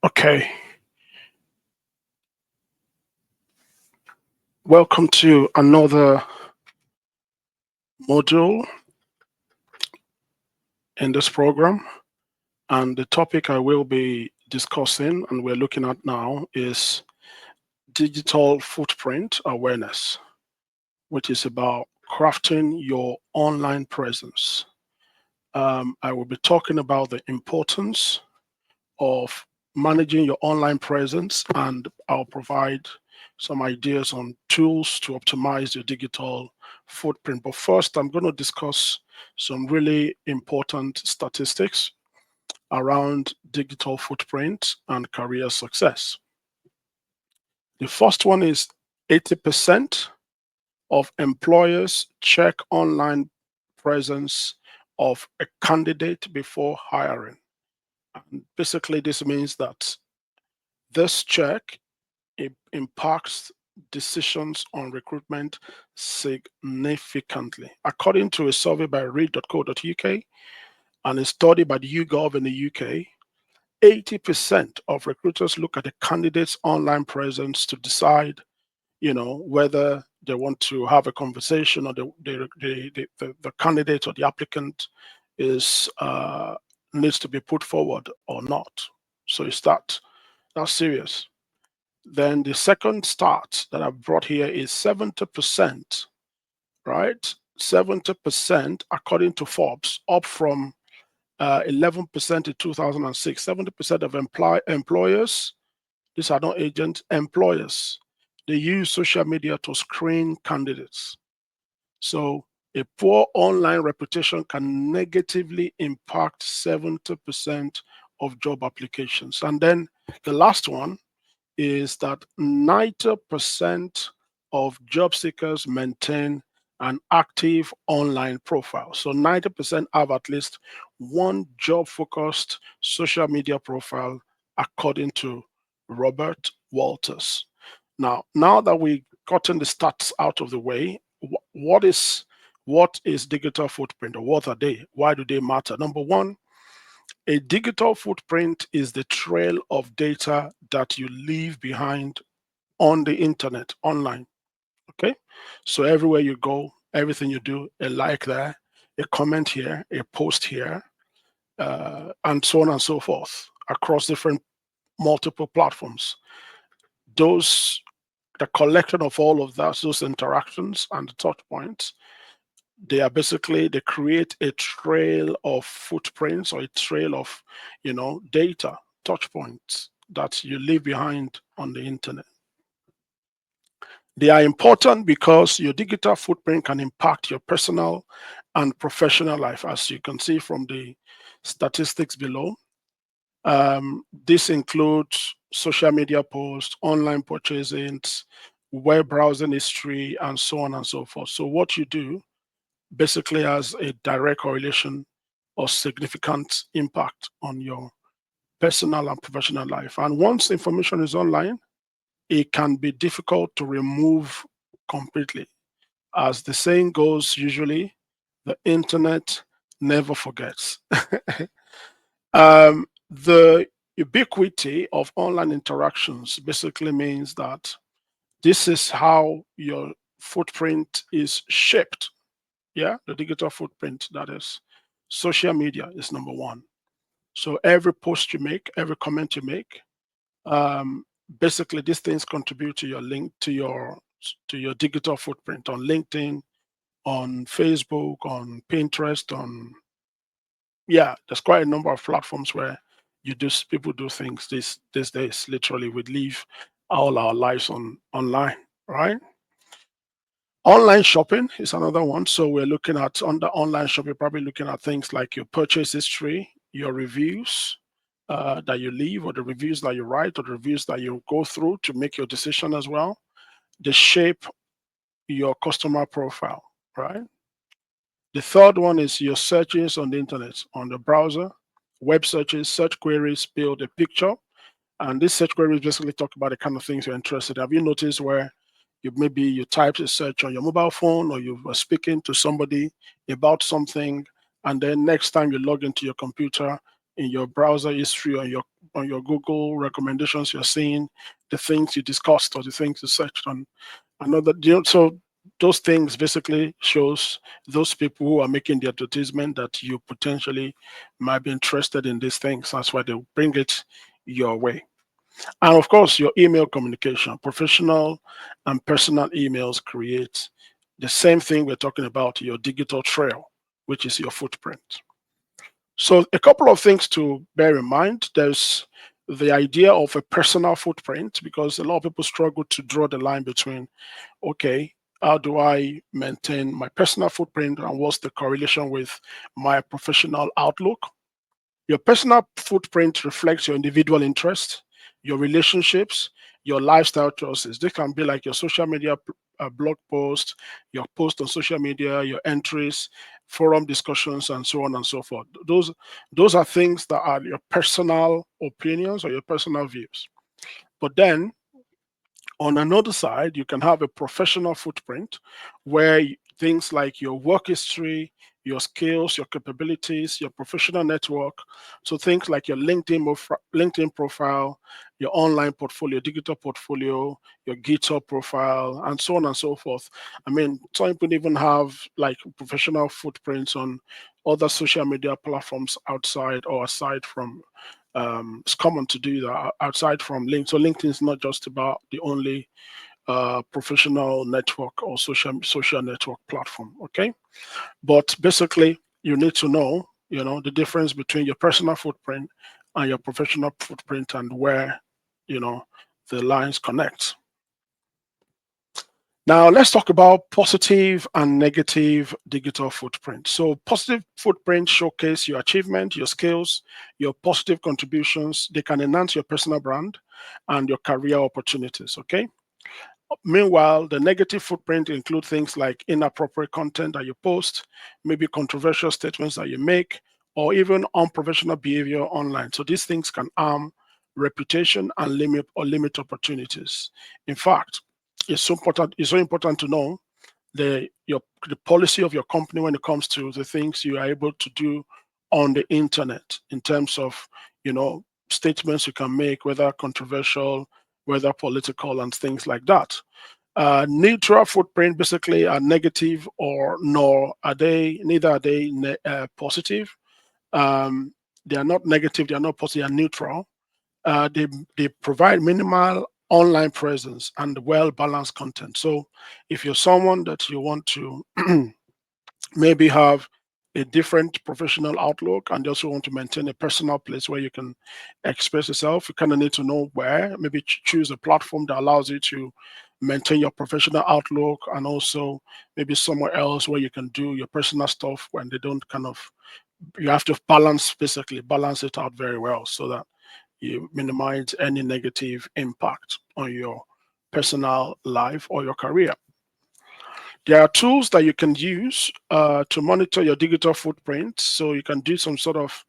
Okay, welcome to another module in this program. And the topic I will be discussing and we're looking at now is digital footprint awareness, which is about crafting your online presence. I will be talking about the importance of managing your online presence, and I'll provide some ideas on tools to optimize your digital footprint. But first, I'm going to discuss some really important statistics around digital footprint and career success. The first one is 80% of employers check online presence of a candidate before hiring. And basically, this means that this check impacts decisions on recruitment significantly. According to a survey by read.co.uk and a study by the YouGov in the UK, 80% of recruiters look at a candidate's online presence to decide, whether they want to have a conversation or the candidate or the applicant is needs to be put forward or not. So it's that's serious. Then the second stat that I've brought here is 70%, right? 70%, according to Forbes, up from 11% in 2006. 70% of employers, these are not agents, employers, they use social media to screen candidates. So a poor online reputation can negatively impact 70% of job applications. And then the last one is that 90% of job seekers maintain an active online profile. So 90% have at least one job-focused social media profile, according to Robert Walters. Now that we've gotten the stats out of the way, what is digital footprint, or what are they? Why do they matter? Number one, a digital footprint is the trail of data that you leave behind on the internet, online. Okay. So everywhere you go, everything you do, a like there, a comment here, a post here, and so on and so forth across different multiple platforms. The collection of all of those interactions and the touch points, they create a trail of footprints, or a trail of data, touch points that you leave behind on the internet. They are important because your digital footprint can impact your personal and professional life, as you can see from the statistics below. This includes social media posts, online purchasing, web browsing history, and so on and so forth. So what you do basically has a direct correlation or significant impact on your personal and professional life. And once information is online, it can be difficult to remove completely. As the saying goes, usually, the internet never forgets. The ubiquity of online interactions basically means that this is how your footprint is shaped. Yeah, the digital footprint, that is. Social media is number one. So every post you make, every comment you make, basically these things contribute to your link to your digital footprint on LinkedIn, on Facebook, on Pinterest, there's quite a number of platforms where people do things these days. Literally, we live all our lives online, right? Online shopping is another one. So we're looking at, under online shopping, probably looking at things like your purchase history, your reviews that you leave, or the reviews that you write, or the reviews that you go through to make your decision as well. They shape your customer profile, right? The third one is your searches on the internet, on the browser. Web searches, search queries build a picture. And these search queries basically talk about the kind of things you're interested in. Have you noticed where you typed a search on your mobile phone, or you were speaking to somebody about something, and then next time you log into your computer, in your browser history, on your Google recommendations, you're seeing the things you discussed or the things you searched on. Another, so those things basically shows those people who are making the advertisement that you potentially might be interested in these things. That's why they bring it your way. And of course, your email communication, professional and personal emails create the same thing we're talking about, your digital trail, which is your footprint. So a couple of things to bear in mind. There's the idea of a personal footprint, because a lot of people struggle to draw the line between, okay, how do I maintain my personal footprint and what's the correlation with my professional outlook? Your personal footprint reflects your individual interests, your relationships, your lifestyle choices. This can be like your social media blog post, your post on social media, your entries, forum discussions, and so on and so forth. Those are things that are your personal opinions or your personal views. But then on another side, you can have a professional footprint where things like your work history, your skills, your capabilities, your professional network, so things like your LinkedIn profile, your online portfolio, digital portfolio, your GitHub profile, and so on and so forth. I mean, some people even have like professional footprints on other social media platforms outside or aside from it's common to do that outside from LinkedIn. So LinkedIn is not just about the only professional network or social network platform. Okay, but basically you need to know, the difference between your personal footprint and your professional footprint and where, the lines connect. Now, let's talk about positive and negative digital footprint. So, positive footprint showcase your achievement, your skills, your positive contributions. They can enhance your personal brand and your career opportunities. Okay. Meanwhile, the negative footprint include things like inappropriate content that you post, maybe controversial statements that you make, or even unprofessional behavior online. So these things can harm reputation and limit opportunities. In fact, it's so important to know the policy of your company when it comes to the things you are able to do on the internet in terms of, statements you can make, whether controversial, whether political, and things like that. Neutral footprint basically are negative or nor are they neither are they positive. Um, they are not negative, they are not positive, they are neutral. They provide minimal online presence and well balanced content. So if you're someone that you want to maybe have a different professional outlook and you also want to maintain a personal place where you can express yourself, you kind of need to know where, maybe choose a platform that allows you to maintain your professional outlook, and also maybe somewhere else where you can do your personal stuff when they don't kind of, you have to basically balance it out very well so that you minimize any negative impact on your personal life or your career. There are tools that you can use to monitor your digital footprint. So you can do some sort of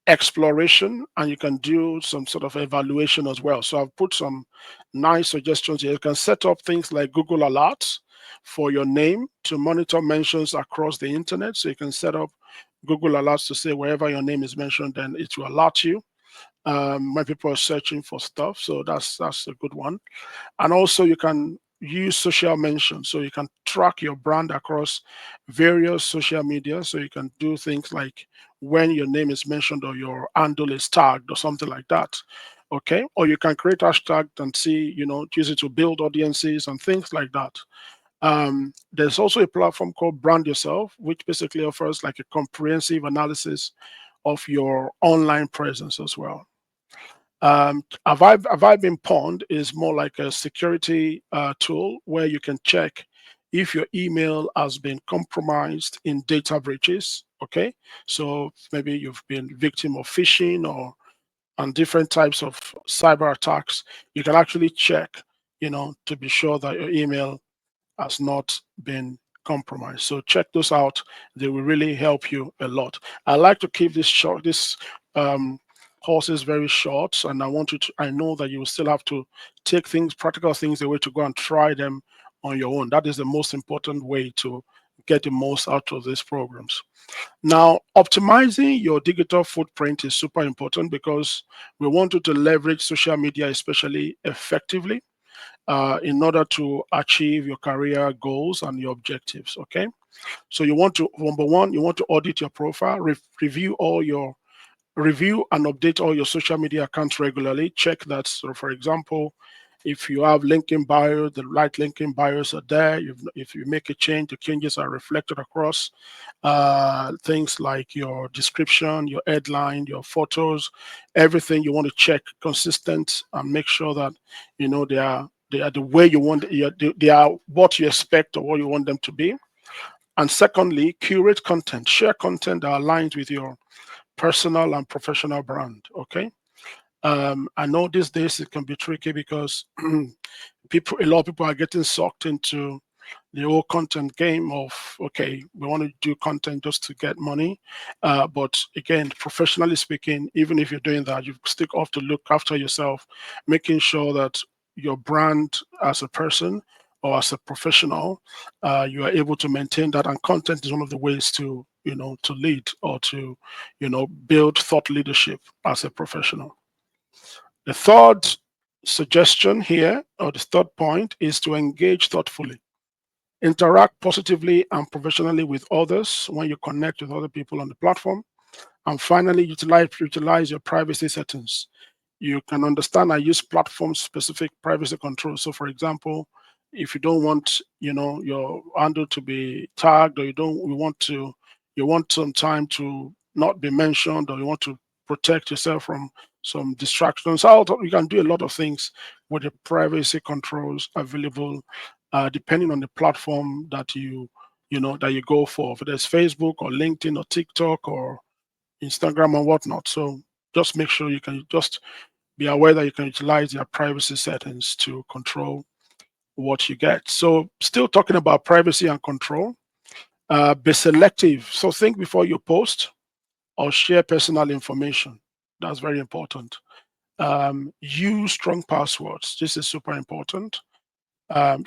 exploration and you can do some sort of evaluation as well. So I've put some nice suggestions here. You can set up things like Google Alerts for your name to monitor mentions across the internet. So you can set up Google Alerts to say wherever your name is mentioned, then it will alert you when people are searching for stuff. So that's a good one. And also you can use social mention, so you can track your brand across various social media. So you can do things like when your name is mentioned or your handle is tagged or something like that. Okay, or you can create hashtag and see, use it to build audiences and things like that. There's also a platform called Brand Yourself, which basically offers like a comprehensive analysis of your online presence as well. Have I been pawned is more like a security tool where you can check if your email has been compromised in data breaches. Okay, so maybe you've been victim of phishing or on different types of cyber attacks. You can actually check, to be sure that your email has not been compromised. So check those out. They will really help you a lot. I like to keep this um, course is very short, and I know that you will still have to take practical things away to go and try them on your own. That is the most important way to get the most out of these programs. Now, optimizing your digital footprint is super important because we want you to leverage social media, especially effectively, in order to achieve your career goals and your objectives. Okay. So you want to, number one, you want to audit your profile, review and update all your social media accounts regularly. Check that. So, for example, if you have LinkedIn bio, the right LinkedIn bios are there. If you make a change, the changes are reflected across things like your description, your headline, your photos, everything you want to check consistent and make sure that they are the way you want. They are what you expect or what you want them to be. And secondly, curate content, share content that aligns with your personal and professional brand. Okay. I know these days it can be tricky because a lot of people are getting sucked into the whole content game of, okay, we want to do content just to get money. But again, professionally speaking, even if you're doing that, you still have to look after yourself, making sure that your brand as a person or as a professional, you are able to maintain that. And content is one of the ways to, to lead or to, build thought leadership as a professional. The third suggestion here, or the third point, is to engage thoughtfully. Interact positively and professionally with others when you connect with other people on the platform. And finally, utilize your privacy settings. You can understand and use platform specific privacy controls. So for example, if you don't want, your handle to be tagged, or you want some time to not be mentioned, or you want to protect yourself from some distractions, you can do a lot of things with the privacy controls available, depending on the platform that you go for. If there's Facebook or LinkedIn or TikTok or Instagram and whatnot. So just make sure you can just be aware that you can utilize your privacy settings to control what you get. So still talking about privacy and control, be selective. So think before you post or share personal information. That's very important. Use strong passwords. This is super important.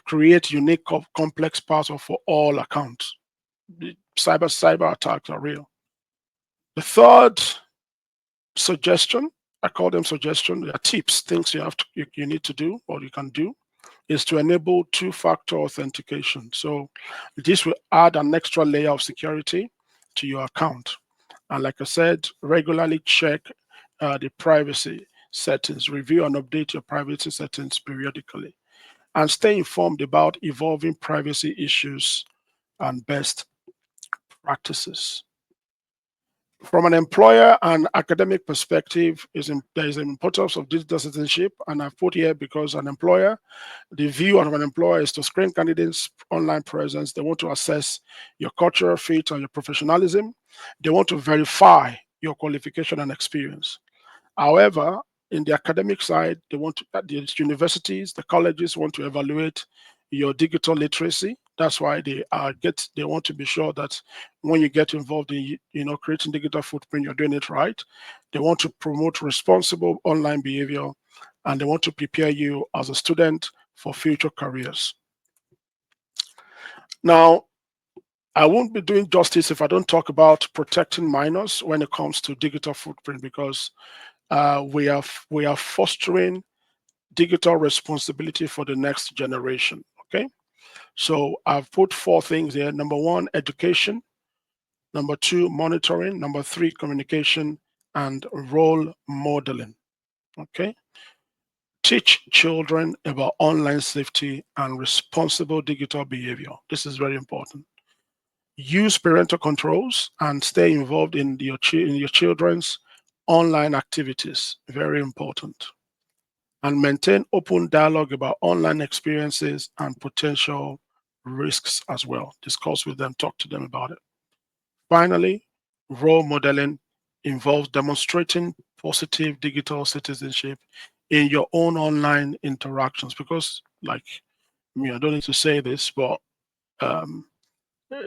Create unique complex password for all accounts. Cyber attacks are real. The third suggestion, I call them suggestion, they are tips, things you need to do or you can do, is to enable two-factor authentication. So this will add an extra layer of security to your account. And like I said, regularly check the privacy settings, review and update your privacy settings periodically, and stay informed about evolving privacy issues and best practices. From an employer and academic perspective, there is an importance of digital citizenship, and I've put here because the view of an employer is to screen candidates' online presence. They want to assess your cultural fit and your professionalism. They want to verify your qualification and experience. However, in the academic side, the universities, the colleges want to evaluate your digital literacy. That's why they want to be sure that when you get involved in creating digital footprint, you're doing it right. They want to promote responsible online behavior, and they want to prepare you as a student for future careers. Now, I won't be doing justice if I don't talk about protecting minors when it comes to digital footprint, because we are fostering digital responsibility for the next generation. Okay, so I've put four things here. Number one, education. Number two, monitoring. Number three, communication and role modeling. Okay, teach children about online safety and responsible digital behavior. This is very important. Use parental controls and stay involved in your children's online activities. Very important. And maintain open dialogue about online experiences and potential risks as well. Discuss with them, talk to them about it. Finally, role modeling involves demonstrating positive digital citizenship in your own online interactions. Because, like me, I don't need to say this, but um,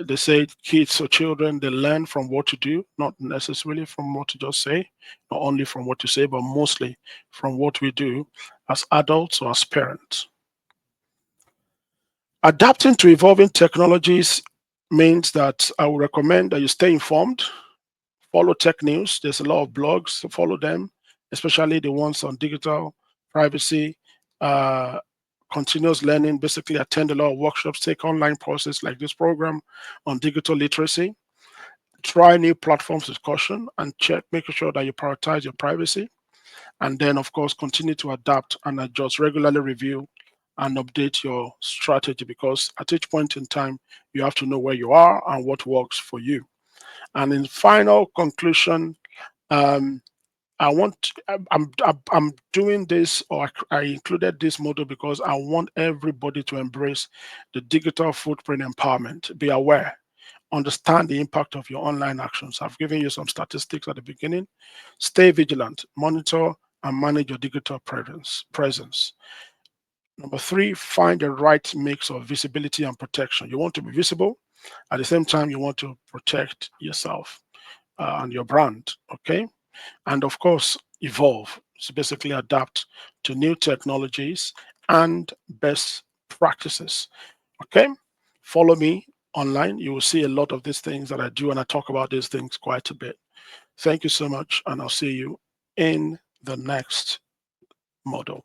they say kids or children, they learn from what you do, not necessarily from what you just say, not only from what you say, but mostly from what we do as adults or as parents. Adapting to evolving technologies means that I would recommend that you stay informed, follow tech news. There's a lot of blogs, so follow them, especially the ones on digital privacy, uh, continuous learning. Basically, attend a lot of workshops, take online courses like this program on digital literacy. Try new platforms with caution and check, making sure that you prioritize your privacy. And then, of course, continue to adapt and adjust, regularly review and update your strategy, because at each point in time, you have to know where you are and what works for you. And in final conclusion, um, I'm doing this, or I included this model because I want everybody to embrace the digital footprint empowerment. Be aware, understand the impact of your online actions. I've given you some statistics at the beginning. Stay vigilant, monitor and manage your digital presence. Number three, find the right mix of visibility and protection. You want to be visible, at the same time, you want to protect yourself and your brand. Okay. And of course, evolve. So basically, adapt to new technologies and best practices. Okay. Follow me online. You will see a lot of these things that I do, and I talk about these things quite a bit. Thank you so much, and I'll see you in the next model.